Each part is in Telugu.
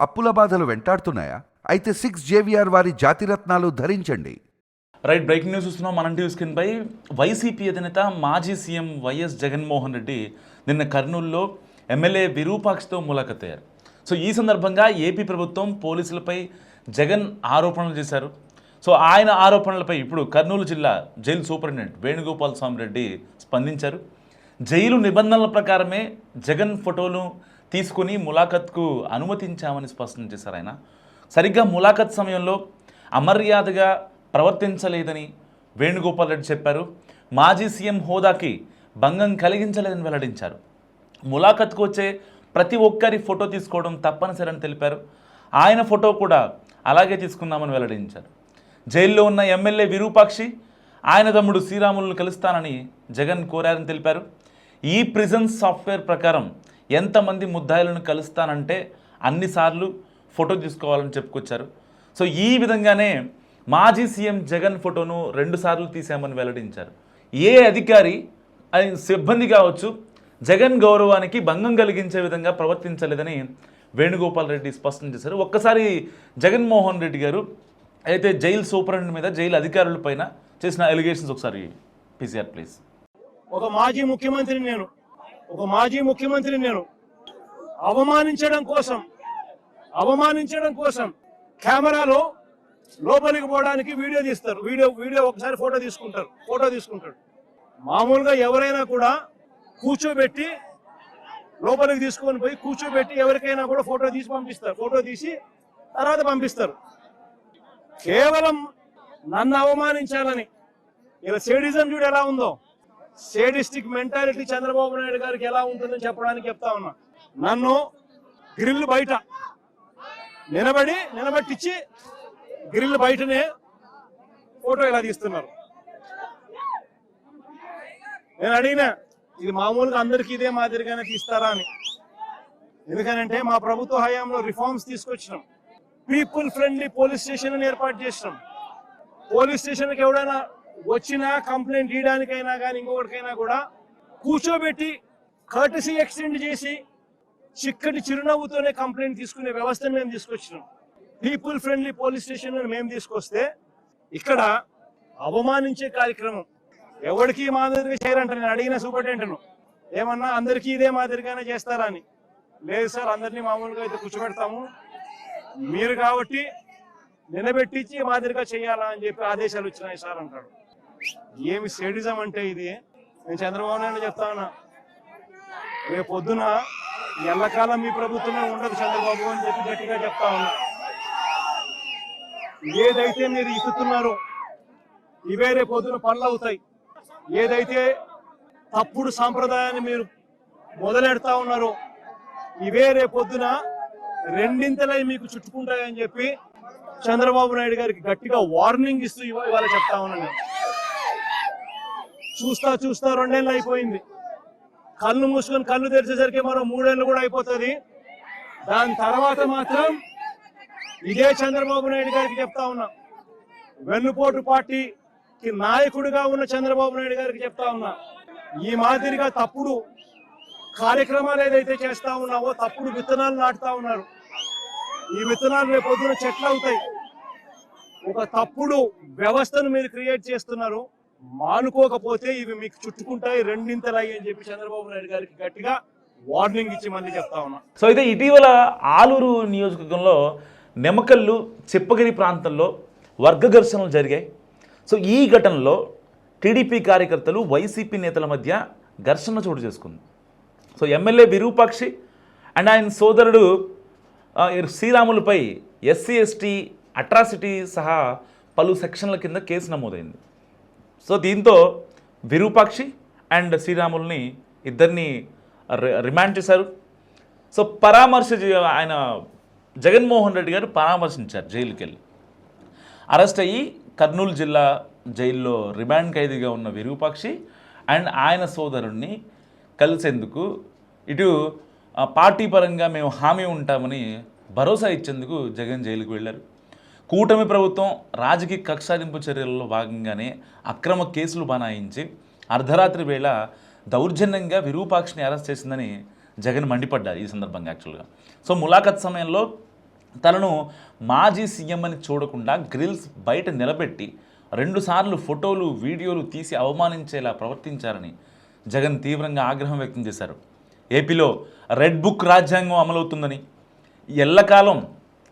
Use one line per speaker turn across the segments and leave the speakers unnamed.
అప్పుల బాధలు వెంటాడుతున్నాయా? అయితే 6 JVR వారి జాతిరత్నాలు ధరించండి.
రైట్, బ్రేకింగ్ న్యూస్ చూస్తున్నాం మనం టీవీ స్క్రీన్ పై. వైసీపీ అధినేత మాజీ సీఎం వైఎస్ జగన్మోహన్ రెడ్డి నిన్న కర్నూలులో ఎమ్మెల్యే విరూపాక్షతో ములాఖత్ అయ్యారు. సో ఈ సందర్భంగా ఏపీ ప్రభుత్వం పోలీసులపై జగన్ ఆరోపణలు చేశారు. సో ఆయన ఆరోపణలపై ఇప్పుడు కర్నూలు జిల్లా జైలు సూపరింటెండెంట్ వేణుగోపాల్ స్వామి రెడ్డి స్పందించారు. జైలు నిబంధనల ప్రకారమే జగన్ ఫోటోను తీసుకుని ములాఖత్కు అనుమతించామని స్పష్టం చేశారు. ఆయన సరిగ్గా ములాఖత్ సమయంలో అమర్యాదగా ప్రవర్తించలేదని వేణుగోపాల్ రెడ్డి చెప్పారు. మాజీ సీఎం హోదాకి భంగం కలిగించలేదని వెల్లడించారు. ములాఖత్కు వచ్చే ప్రతి ఒక్కరి ఫోటో తీసుకోవడం తప్పనిసరి అని తెలిపారు. ఆయన ఫోటో కూడా అలాగే తీసుకున్నామని వెల్లడించారు. జైల్లో ఉన్న ఎమ్మెల్యే విరూపాక్షి ఆయన తమ్ముడు శ్రీరాములను కలుస్తానని జగన్ కోరారని తెలిపారు. ఈ ప్రిజన్ సాఫ్ట్వేర్ ప్రకారం ఎంతమంది ముద్దాయిలను కలుస్తానంటే అన్నిసార్లు ఫోటో తీసుకోవాలని చెప్పుకొచ్చారు. సో ఈ విధంగానే మాజీ సీఎం జగన్ ఫోటోను 2 సార్లు తీసామని వెల్లడించారు. ఏ అధికారి సిబ్బంది కావచ్చు జగన్ గౌరవానికి భంగం కలిగించే విధంగా ప్రవర్తించలేదని వేణుగోపాల్ రెడ్డి స్పష్టం చేశారు. ఒక్కసారి జగన్మోహన్ రెడ్డి గారు అయితే జైలు సూపరింటెండెంట్ మీద జైలు అధికారుల పైన చేసిన ఎలిగేషన్స్ ఒకసారి పీసీఆర్ ప్లీజ్.
ఒక మాజీ ముఖ్యమంత్రి నేను అవమానించడం కోసం కెమెరాలో లోపలికి పోవడానికి వీడియో తీస్తారు. వీడియో ఒకసారి ఫోటో తీసుకుంటాడు. మామూలుగా ఎవరైనా కూడా కూర్చోబెట్టి లోపలికి తీసుకొని పోయి కూర్చోబెట్టి ఎవరికైనా కూడా ఫోటో తీసి పంపిస్తారు. ఫోటో తీసి తర్వాత పంపిస్తారు. కేవలం నన్ను అవమానించాలని ఇలా సేడిజం చూడు ఎలా ఉందో, సేడిస్టిక్ మెంటాలిటీ చంద్రబాబు నాయుడు గారికి ఎలా ఉంటుందని చెప్పడానికి చెప్తా ఉన్నా. నన్ను గ్రిల్ బయట నిలబెట్టించి గ్రిల్ బయటనే ఫోటో ఇలా తీస్తున్నారు. నేను అడిగినా ఇది మామూలుగా అందరికీ ఇదే మాదిరిగానే తీస్తారా అని. ఎందుకనంటే మా ప్రభుత్వ హయాంలో రిఫార్మ్స్ తీసుకొచ్చినాం. పీపుల్ ఫ్రెండ్లీ పోలీస్ స్టేషన్ ఏర్పాటు చేసినాం. పోలీస్ స్టేషన్కి ఎవడైనా వచ్చినా కంప్లైంట్ ఇవ్వడానికైనా కానీ ఇంకొకటికైనా కూడా కూర్చోబెట్టి కర్టసీ ఎక్స్టెండ్ చేసి చిక్కటి చిరునవ్వుతోనే కంప్లైంట్ తీసుకునే వ్యవస్థను మేము తీసుకొచ్చినాం. పీపుల్ ఫ్రెండ్లీ పోలీస్ స్టేషన్ మేము తీసుకొస్తే ఇక్కడ అవమానించే కార్యక్రమం ఎవరికి మాదిరిగా చేయరంట. నేను అడిగిన సూపరింటెండెంట్ను ఏమన్నా అందరికీ ఇదే మాదిరిగానే చేస్తారా అని. లేదు సార్, అందరినీ మామూలుగా అయితే కూర్చోబెడతాము, మీరు కాబట్టి నిలబెట్టించి మాదిరిగా చేయాలా అని చెప్పి ఆదేశాలు వచ్చినాయి సార్ అంటాడు. ఏమి సేడిజం అంటే ఇది. నేను చంద్రబాబు నాయుడు చెప్తా ఉన్నా, రేపు పొద్దున ఎల్లకాలం మీ ప్రభుత్వమే ఉండదు చంద్రబాబు అని చెప్పి గట్టిగా చెప్తా ఉన్నా. ఏదైతే మీరు ఇస్తున్నారో ఇవే రేపు పొద్దున పనులు అవుతాయి. ఏదైతే తప్పుడు సాంప్రదాయాన్ని మీరు మొదలెడతా ఉన్నారో ఇవే రేపు పొద్దున రెండింతలై మీకు చుట్టుకుంటాయని చెప్పి చంద్రబాబు నాయుడు గారికి గట్టిగా వార్నింగ్ ఇస్తూ ఇవాళ చెప్తా ఉన్నాను. చూస్తా 2 ఏళ్ళు అయిపోయింది. కళ్ళు మూసుకొని కళ్ళు తెరిచేసరికి మరో 3 ఏళ్ళు కూడా అయిపోతుంది. దాని తర్వాత మాత్రం ఇదే చంద్రబాబు నాయుడు గారికి చెప్తా ఉన్నా, వెన్నుపోటు పార్టీకి నాయకుడిగా ఉన్న చంద్రబాబు నాయుడు గారికి చెప్తా ఉన్నా, ఈ మాదిరిగా తప్పుడు కార్యక్రమాలు ఏదైతే చేస్తా ఉన్నావో, తప్పుడు విత్తనాలు నాటుతా ఉన్నారు. ఈ విత్తనాలు రేపు పొద్దున చెట్లు అవుతాయి. ఒక తప్పుడు వ్యవస్థను మీరు క్రియేట్ చేస్తున్నారు. మానుకోకపోతే ఇవి మీకు చుట్టుకుంటాయి, రెండింతలాయి అని చెప్పి చంద్రబాబు నాయుడు గారికి గట్టిగా వార్నింగ్ ఇచ్చి మళ్ళీ చెప్తా ఉన్నా.
సో అయితే ఇటీవల ఆలూరు నియోజకవర్గంలో నెమకల్లు చిప్పగిరి ప్రాంతంలో వర్గ ఘర్షణలు జరిగాయి. సో ఈ ఘటనలో టీడీపీ కార్యకర్తలు వైసీపీ నేతల మధ్య ఘర్షణ చోటు చేసుకుంది. సో ఎమ్మెల్యే విరూపాక్షి అండ్ ఆయన సోదరుడు శ్రీరాములపై SC/ST అట్రాసిటీ సహా పలు సెక్షన్ల కింద కేసు నమోదైంది. సో దీంతో విరూపాక్షి అండ్ శ్రీరాముల్ని ఇద్దరిని రిమాండ్ చేశారు. సో ఆయన జగన్మోహన్ రెడ్డి గారు పరామర్శించారు జైలుకి వెళ్ళి. అరెస్ట్ అయ్యి కర్నూలు జిల్లా జైల్లో రిమాండ్ ఖైదీగా ఉన్న విరూపాక్షి అండ్ ఆయన సోదరుణ్ణి కలిసేందుకు ఇటు పార్టీ పరంగా మేము హామీ ఉంటామని భరోసా ఇచ్చేందుకు జగన్ జైలుకు వెళ్ళారు. కూటమి ప్రభుత్వం రాజకీయ కక్షాదింపు చర్యలలో భాగంగానే అక్రమ కేసులు బనాయించి అర్ధరాత్రి వేళ దౌర్జన్యంగా విరూపాక్షిని అరెస్ట్ చేసిందని జగన్ మండిపడ్డారు ఈ సందర్భంగా యాక్చువల్గా. సో ములాఖత్ సమయంలో తనను మాజీ సీఎం అని చూడకుండా గ్రిల్స్ బయట నిలబెట్టి 2 సార్లు ఫోటోలు వీడియోలు తీసి అవమానించేలా ప్రవర్తించారని జగన్ తీవ్రంగా ఆగ్రహం వ్యక్తం చేశారు. ఏపీలో రెడ్ బుక్ రాజ్యాంగం అమలవుతుందని, ఎల్లకాలం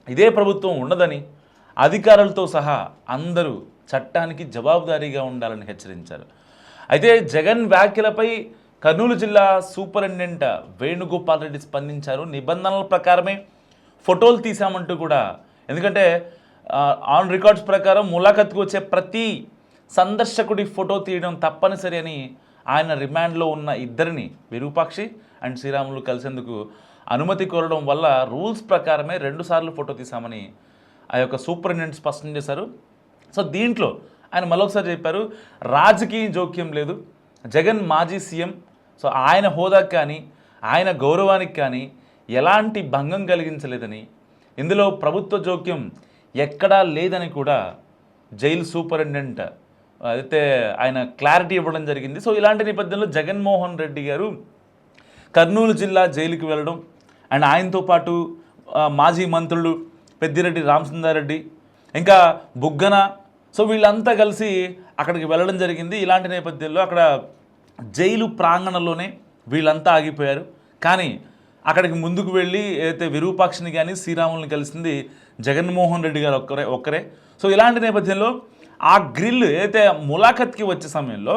ఇదే ప్రభుత్వం ఉండదని, అధికారులతో సహా అందరూ చట్టానికి జవాబుదారీగా ఉండాలని హెచ్చరించారు. అయితే జగన్ వ్యాఖ్యలపై కర్నూలు జిల్లా సూపరింటెండెంట్ వేణుగోపాల్ రెడ్డి స్పందించారు. నిబంధనల ప్రకారమే ఫోటోలు తీసామంటూ కూడా, ఎందుకంటే ఆన్ రికార్డ్స్ ప్రకారం ములాఖత్కు వచ్చే ప్రతి సందర్శకుడి ఫోటో తీయడం తప్పనిసరి అని ఆయన రిమాండ్లో ఉన్న ఇద్దరిని, విరూపాక్షి అండ్ శ్రీరాములు కలిసేందుకు అనుమతి కోరడం వల్ల రూల్స్ ప్రకారమే 2 సార్లు ఫోటో తీసామని ఆ యొక్క సూపరింటెండెంట్ స్పష్టం చేశారు. సో దీంట్లో ఆయన మరొకసారి చెప్పారు, రాజకీయ జోక్యం లేదు, జగన్ మాజీ సీఎం, సో ఆయన హోదాకి కానీ ఆయన గౌరవానికి కానీ ఎలాంటి భంగం కలిగించలేదని, ఇందులో ప్రభుత్వ జోక్యం ఎక్కడా లేదని కూడా జైలు సూపరింటెండెంట్ అయితే ఆయన క్లారిటీ ఇవ్వడం జరిగింది. సో ఇలాంటి నేపథ్యంలో జగన్మోహన్ రెడ్డి గారు కర్నూలు జిల్లా జైలుకి వెళ్ళడం అండ్ ఆయనతో పాటు మాజీ మంత్రులు పెద్దిరెడ్డి రామచంద్రారెడ్డి ఇంకా బుగ్గన, సో వీళ్ళంతా కలిసి అక్కడికి వెళ్ళడం జరిగింది. ఇలాంటి నేపథ్యంలో అక్కడ జైలు ప్రాంగణంలోనే వీళ్ళంతా ఆగిపోయారు. కానీ అక్కడికి ముందుకు వెళ్ళి ఏదైతే విరూపాక్షిని కానీ శ్రీరాముల్ని కలిసింది జగన్మోహన్ రెడ్డి గారు ఒక్కరే. సో ఇలాంటి నేపథ్యంలో ఆ గ్రిల్ ఏదైతే ములాఖత్కి వచ్చే సమయంలో,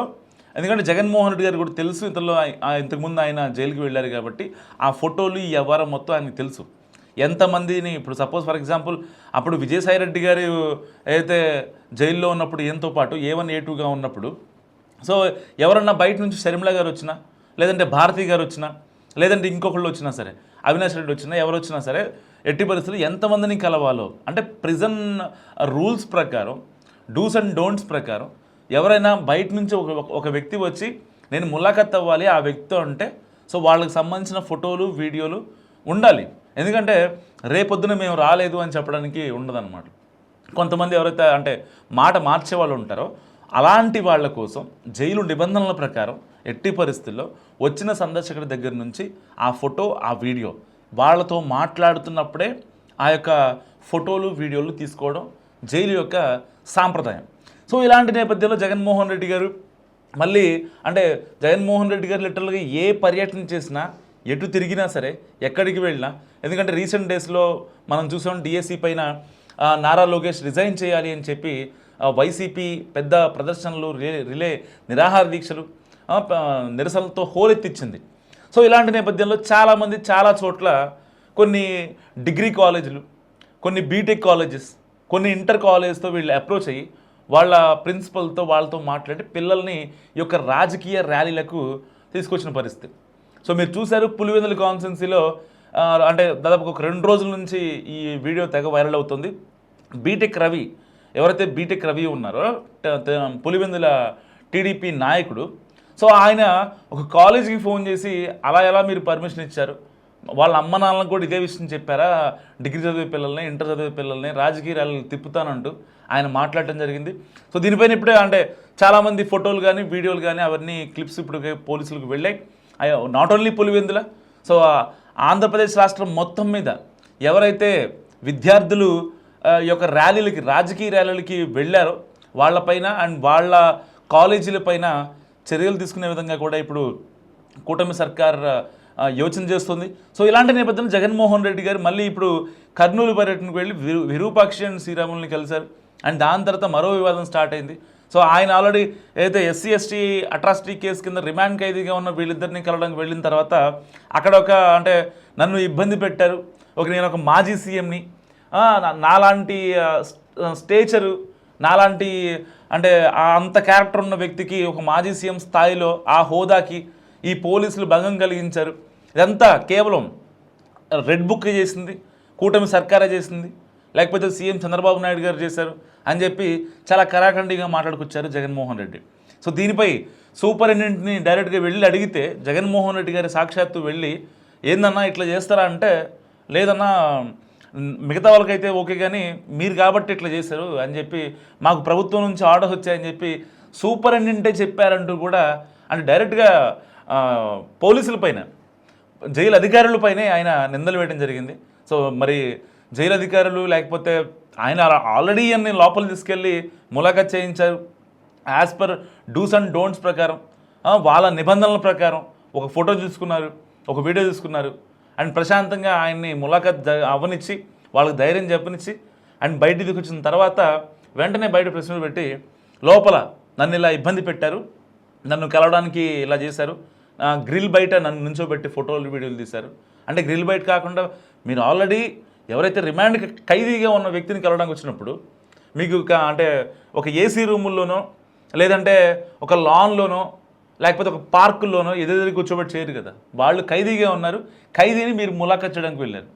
ఎందుకంటే జగన్మోహన్ రెడ్డి గారు కూడా తెలుసు ఇంతకుముందు ఆయన జైలుకి వెళ్ళారు కాబట్టి ఆ ఫోటోలు ఈ వ్యవహారం మొత్తం ఆయనకు తెలుసు. ఎంతమందిని ఇప్పుడు సపోజ్ ఫర్ ఎగ్జాంపుల్ అప్పుడు విజయసాయి రెడ్డి గారు ఏదైతే జైల్లో ఉన్నప్పుడు ఈయనతో పాటు A1 A2గా ఉన్నప్పుడు, సో ఎవరన్నా బయట నుంచి షర్మిల గారు వచ్చినా, లేదంటే భారతి గారు వచ్చినా, లేదంటే ఇంకొకళ్ళు వచ్చినా సరే, అవినాష్ రెడ్డి వచ్చినా, ఎవరు వచ్చినా సరే, ఎట్టి పరిస్థితులు ఎంతమందిని కలవాలో అంటే ప్రిజన్ రూల్స్ ప్రకారం, డూస్ అండ్ డోంట్స్ ప్రకారం ఎవరైనా బయట నుంచి ఒక వ్యక్తి వచ్చి నేను ములాఖత్ అవ్వాలి ఆ వ్యక్తితో అంటే, సో వాళ్ళకి సంబంధించిన ఫోటోలు వీడియోలు ఉండాలి. ఎందుకంటే రేపొద్దున మేము రాలేదు అని చెప్పడానికి ఉండదన్నమాట. కొంతమంది ఎవరైతే అంటే మాట మార్చే వాళ్ళు ఉంటారో అలాంటి వాళ్ళ కోసం జైలు నిబంధనల ప్రకారం ఎట్టి పరిస్థితుల్లో వచ్చిన సందర్శకుడి దగ్గర నుంచి ఆ ఫోటో ఆ వీడియో వాళ్ళతో మాట్లాడుతున్నప్పుడే ఆ యొక్క ఫోటోలు వీడియోలు తీసుకోవడం జైలు యొక్క సాంప్రదాయం. సో ఇలాంటి నేపథ్యంలో జగన్మోహన్ రెడ్డి గారు మళ్ళీ అంటే జగన్మోహన్ రెడ్డి గారు లిటరల్గా ఏ పర్యటన చేసినా, ఎటు తిరిగినా సరే, ఎక్కడికి వెళ్ళినా, ఎందుకంటే రీసెంట్ డేస్లో మనం చూసాం డిఎస్సి పైన నారా లోకేష్ రిజైన్ చేయాలి అని చెప్పి వైసీపీ పెద్ద ప్రదర్శనలు, రిలే నిరాహార దీక్షలు, నిరసనలతో హోరెత్తిచ్చింది. సో ఇలాంటి నేపథ్యంలో చాలామంది చాలా చోట్ల కొన్ని డిగ్రీ కాలేజీలు, కొన్ని బీటెక్ కాలేజెస్, కొన్ని ఇంటర్ కాలేజ్తో వీళ్ళు అప్రోచ్ అయ్యి వాళ్ళ ప్రిన్సిపల్తో వాళ్ళతో మాట్లాడి పిల్లల్ని ఈ యొక్క రాజకీయ ర్యాలీలకు తీసుకొచ్చిన పరిస్థితి. సో మీరు చూశారు పులివెందుల కాన్స్టిట్యున్సీలో అంటే దాదాపు ఒక 2 రోజుల నుంచి ఈ వీడియో తెగ వైరల్ అవుతుంది. బీటెక్ రవి, ఎవరైతే బీటెక్ రవి ఉన్నారో పులివెందుల టీడీపీ నాయకుడు, సో ఆయన ఒక కాలేజీకి ఫోన్ చేసి అలా ఎలా మీరు పర్మిషన్ ఇచ్చారు, వాళ్ళ అమ్మ నాన్నలకు కూడా ఇదే విషయం చెప్పారా, డిగ్రీ చదివే పిల్లల్ని, ఇంటర్ చదివే పిల్లల్ని రాజకీయ ర్యాలీలు తిప్పుతానంటూ ఆయన మాట్లాడటం జరిగింది. సో దీనిపైన ఇప్పుడే అంటే చాలామంది ఫోటోలు కానీ వీడియోలు కానీ అవన్నీ క్లిప్స్ ఇప్పుడు పోలీసులకు వెళ్ళాయి. Not only Pulivendula, so Andhra Pradesh రాష్ట్రం మొత్తం మీద ఎవరైతే విద్యార్థులు ఈ యొక్క ర్యాలీలకి, రాజకీయ ర్యాలీలకి వెళ్ళారో వాళ్ళపైన అండ్ వాళ్ళ కాలేజీలపైన చర్యలు తీసుకునే విధంగా కూడా ఇప్పుడు కూటమి సర్కార్ యోచన చేస్తుంది. సో ఇలాంటి నేపథ్యంలో జగన్మోహన్ రెడ్డి గారు మళ్ళీ ఇప్పుడు కర్నూలు పర్యటనకు వెళ్ళి విరూపాక్షి అండ్ శ్రీరాముల్ని కలిశారు. అండ్ దాని తర్వాత మరో వివాదం స్టార్ట్ అయింది. సో ఆయన ఆల్రెడీ ఏదైతే SC ST అట్రాసిటీ కేసు కింద రిమాండ్ ఖైదీగా ఉన్న వీళ్ళిద్దరిని కలవడానికి వెళ్ళిన తర్వాత అక్కడ ఒక అంటే నన్ను ఇబ్బంది పెట్టారు, నేను ఒక మాజీ సీఎంని, నాలాంటి స్టేచరు, నాలాంటి అంటే అంత క్యారెక్టర్ ఉన్న వ్యక్తికి ఒక మాజీ సీఎం స్థాయిలో ఆ హోదాకి ఈ పోలీసులు భంగం కలిగించారు. ఇదంతా కేవలం రెడ్ బుక్ చేసింది కూటమి సర్కారే చేసింది, లేకపోతే సీఎం చంద్రబాబు నాయుడు గారు చేశారు అని చెప్పి చాలా కరాఖండిగా మాట్లాడుకొచ్చారు జగన్మోహన్ రెడ్డి. సో దీనిపై సూపరింటెండెంట్ని డైరెక్ట్గా వెళ్ళి అడిగితే జగన్మోహన్ రెడ్డి గారి సాక్షాత్తు వెళ్ళి ఏందన్నా ఇట్లా చేస్తారా అంటే, లేదన్నా మిగతా వాళ్ళకైతే ఓకే కానీ మీరు కాబట్టి ఇట్లా చేశారు అని చెప్పి, మాకు ప్రభుత్వం నుంచి ఆర్డర్స్ వచ్చాయని చెప్పి సూపరింటెండెంటే చెప్పారంటూ కూడా అంటే డైరెక్ట్గా పోలీసులపైన, జైలు అధికారులపైనే ఆయన నిందలు వేయడం జరిగింది. సో మరి జైలు అధికారులు లేకపోతే ఆయన ఆల్రెడీ అన్ని లోపల తీసుకెళ్ళి ములాఖత్ చేయించారు. As per dos and don'ts ప్రకారం వాళ్ళ నిబంధనల ప్రకారం ఒక ఫోటో తీసుకున్నారు, ఒక వీడియో తీసుకున్నారు. అండ్ ప్రశాంతంగా ఆయన్ని ములాఖత్ అవ్వనిచ్చి వాళ్ళకి ధైర్యం చెప్పనిచ్చి అండ్ బయటికి వచ్చిన తర్వాత వెంటనే బయట ప్రశ్నలు పెట్టి లోపల నన్ను ఇలా ఇబ్బంది పెట్టారు, నన్ను కలవడానికి ఇలా చేశారు, గ్రిల్ బయట నన్ను నుంచోబెట్టి ఫోటోలు వీడియోలు తీశారు. అంటే గ్రిల్ బయట కాకుండా మీరు ఆల్రెడీ ఎవరైతే రిమాండ్ ఖైదీగా ఉన్న వ్యక్తిని కలవడానికి వచ్చినప్పుడు మీకు అంటే ఒక ఏసీ రూముల్లోనో లేదంటే ఒక లాన్లోనో లేకపోతే ఒక పార్కుల్లోనో ఎదురు కూర్చోబెట్టి చేయరు కదా. వాళ్ళు ఖైదీగా ఉన్నారు, ఖైదీని మీరు ములాఖత్ చేయడానికి వెళ్ళారు.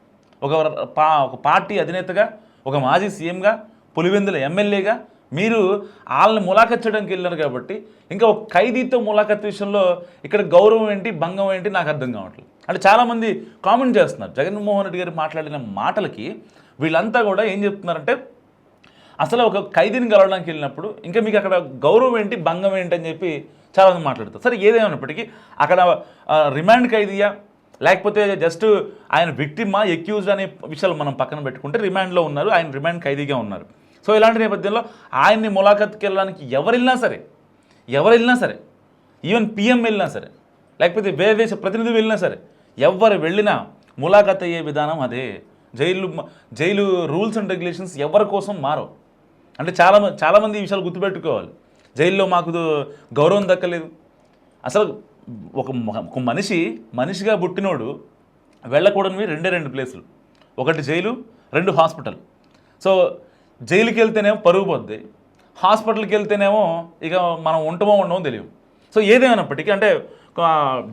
ఒక పార్టీ అధినేతగా, ఒక మాజీ సీఎంగా, పులివెందుల ఎమ్మెల్యేగా మీరు వాళ్ళని ములాఖత్ చేయడానికి వెళ్ళారు కాబట్టి ఇంకా ఒక ఖైదీతో ములాఖత్ విషయంలో ఇక్కడ గౌరవం ఏంటి, భంగం ఏంటి నాకు అర్థం కావట్లేదు. అంటే చాలామంది కామెంట్ చేస్తున్నారు జగన్మోహన్ రెడ్డి గారు మాట్లాడిన మాటలకి. వీళ్ళంతా కూడా ఏం చెప్తున్నారంటే అసలు ఒక ఖైదీని కలవడానికి వెళ్ళినప్పుడు ఇంకా మీకు అక్కడ గౌరవం ఏంటి, భంగం ఏంటి అని చెప్పి చాలామంది మాట్లాడతారు. సరే ఏదేమైనప్పటికీ అక్కడ రిమాండ్ ఖైదీయా లేకపోతే జస్ట్ ఆయన విక్టిమా ఎక్యూజ్డ్ అనే విషయాలు మనం పక్కన పెట్టుకుంటే రిమాండ్లో ఉన్నారు, ఆయన రిమాండ్ ఖైదీగా ఉన్నారు. సో ఇలాంటి నేపథ్యంలో ఆయన్ని ములాఖత్కి వెళ్ళడానికి ఎవరు వెళ్ళినా సరే ఈవెన్ పిఎం వెళ్ళినా సరే లేకపోతే వేరే దేశ ప్రతినిధి వెళ్ళినా సరే ఎవరు వెళ్ళినా ములాఖత్ అయ్యే విధానం అదే. జైలు రూల్స్ అండ్ రెగ్యులేషన్స్ ఎవరి కోసం మారవు. అంటే చాలామంది ఈ విషయాలు గుర్తుపెట్టుకోవాలి. జైల్లో మాకు గౌరవం దక్కలేదు. అసలు ఒక మనిషిగా పుట్టినోడు వెళ్ళకూడనివి రెండు ప్లేసులు, ఒకటి జైలు, 2 హాస్పిటల్. సో జైలుకి వెళ్తేనేమో పరుగు పోద్ది, హాస్పిటల్కి వెళ్తేనేమో ఇక మనం ఉండమో తెలియదు. సో ఏదేమైనప్పటికీ అంటే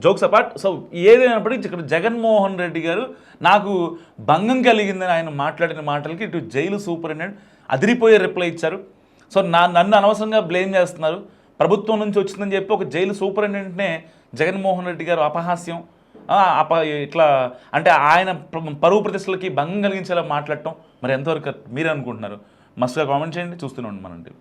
జోక్స్ అపార్ట్, సో ఏదేమైనప్పటికీ ఇక్కడ జగన్మోహన్ రెడ్డి గారు నాకు భంగం కలిగిందని ఆయన మాట్లాడిన మాటలకి ఇటు జైలు సూపరింటెండెంట్ అదిరిపోయే రిప్లై ఇచ్చారు. సో నన్ను అనవసరంగా బ్లేమ్ చేస్తున్నారు, ప్రభుత్వం నుంచి వచ్చిందని చెప్పి ఒక జైలు సూపరింటెండెంట్నే జగన్మోహన్ రెడ్డి గారు అపహాస్యం ఇట్లా అంటే ఆయన పరువు ప్రతిష్టలకి భంగం కలిగించేలా మాట్లాడటం మరి ఎంతవరకు మీరే అనుకుంటున్నారు? మస్తుగా కామెంట్ చేయండి. చూస్తూనే ఉండండి మన టీవీ.